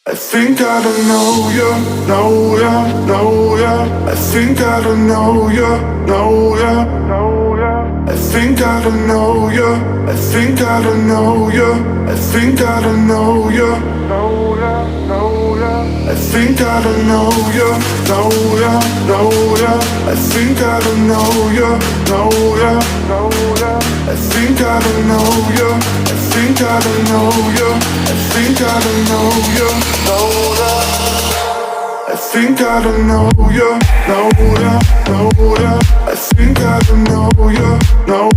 I think I don't know ya, know ya, know ya. I think I don't know ya, know ya, know ya. I think I don't know ya, I think I don't know ya, I think I don't know ya, know ya, know ya. I think I don't know ya, know ya, know ya. I think I don't know ya, know ya, know ya. I think I don't know ya, I think I don't know ya, I think I don't know ya, know ya. I think I don't know ya, know ya, know ya. I think I don't know ya, know